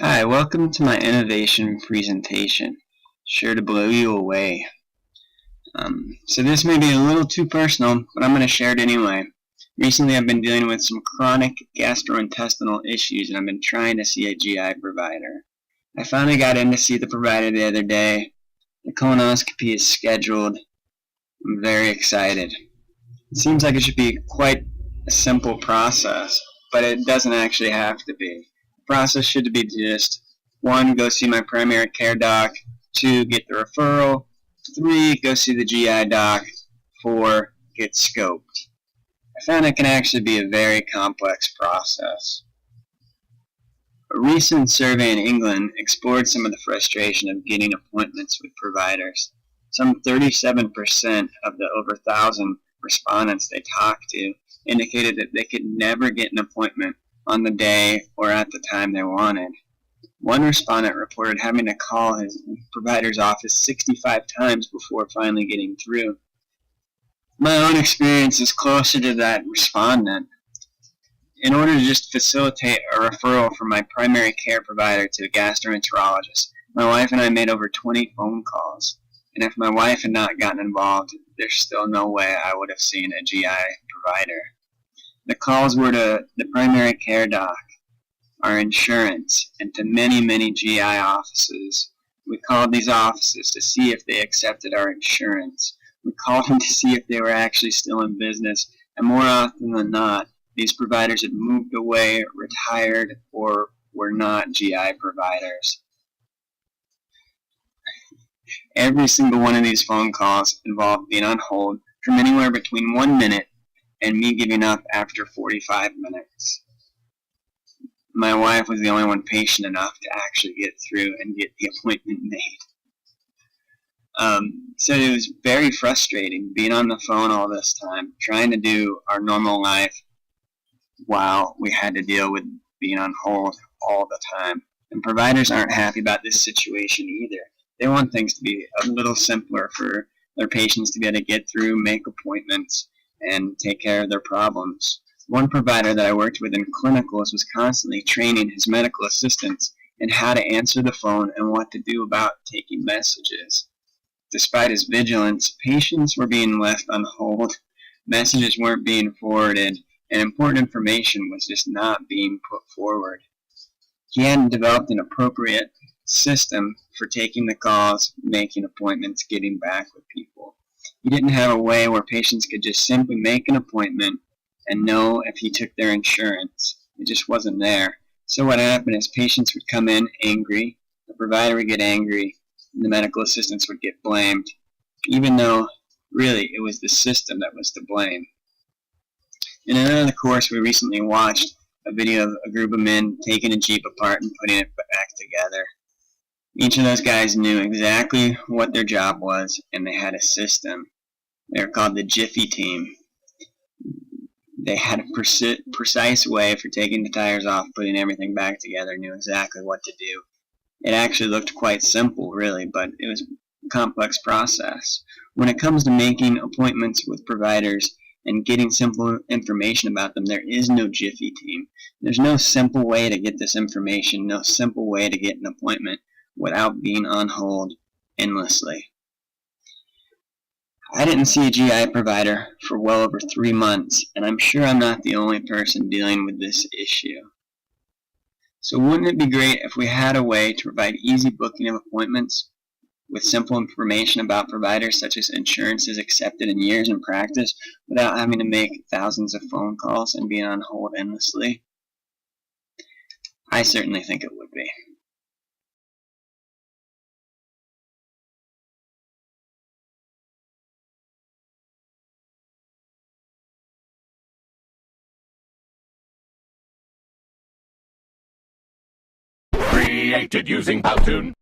Hi, welcome to my innovation presentation. Sure to blow you away. So this may be a little too personal, but I'm going to share it anyway. Recently I've been dealing with some chronic gastrointestinal issues and I've been trying to see a GI provider. I finally got in to see the provider the other day. The colonoscopy is scheduled. I'm very excited. It seems like it should be quite a simple process, but it doesn't actually have to be. The process should be just 1, go see my primary care doc, 2, get the referral, 3, go see the GI doc, 4, get scoped. I found it can actually be a very complex process. A recent survey in England explored some of the frustration of getting appointments with providers. Some 37% of the over 1,000 respondents they talked to indicated that they could never get an appointment on the day or at the time they wanted. One respondent reported having to call his provider's office 65 times before finally getting through. My own experience is closer to that respondent. In order to just facilitate a referral from my primary care provider to a gastroenterologist, my wife and I made over 20 phone calls. And if my wife had not gotten involved, there's still no way I would have seen a GI provider. The calls were to the primary care doc, our insurance, and to many, many GI offices. We called these offices to see if they accepted our insurance. We called them to see if they were actually still in business, and more often than not, these providers had moved away, retired, or were not GI providers. Every single one of these phone calls involved being on hold from anywhere between 1 minute and me giving up after 45 minutes. My wife was the only one patient enough to actually get through and get the appointment made. So it was very frustrating being on the phone all this time, trying to do our normal life while we had to deal with being on hold all the time. And providers aren't happy about this situation either. They want things to be a little simpler for their patients to be able to get through, make appointments, and take care of their problems. One provider that I worked with in clinicals was constantly training his medical assistants in how to answer the phone and what to do about taking messages. Despite his vigilance, patients were being left on hold, messages weren't being forwarded, and important information was just not being put forward. He hadn't developed an appropriate system for taking the calls, making appointments, getting back with people. He didn't have a way where patients could just simply make an appointment and know if he took their insurance. It just wasn't there. So what happened is patients would come in angry, the provider would get angry, and the medical assistants would get blamed, even though really it was the system that was to blame. In another course, we recently watched a video of a group of men taking a Jeep apart and putting it back together. Each of those guys knew exactly what their job was, and they had a system. They were called the Jiffy Team. They had a precise way for taking the tires off, putting everything back together, knew exactly what to do. It actually looked quite simple, really, but it was a complex process. When it comes to making appointments with providers and getting simple information about them, there is no Jiffy Team. There's no simple way to get this information, no simple way to get an appointment without being on hold endlessly. I didn't see a GI provider for well over 3 months, and I'm sure I'm not the only person dealing with this issue. So wouldn't it be great if we had a way to provide easy booking of appointments with simple information about providers such as insurances accepted in years in practice without having to make thousands of phone calls and being on hold endlessly? I certainly think it would be. Created using Powtoon.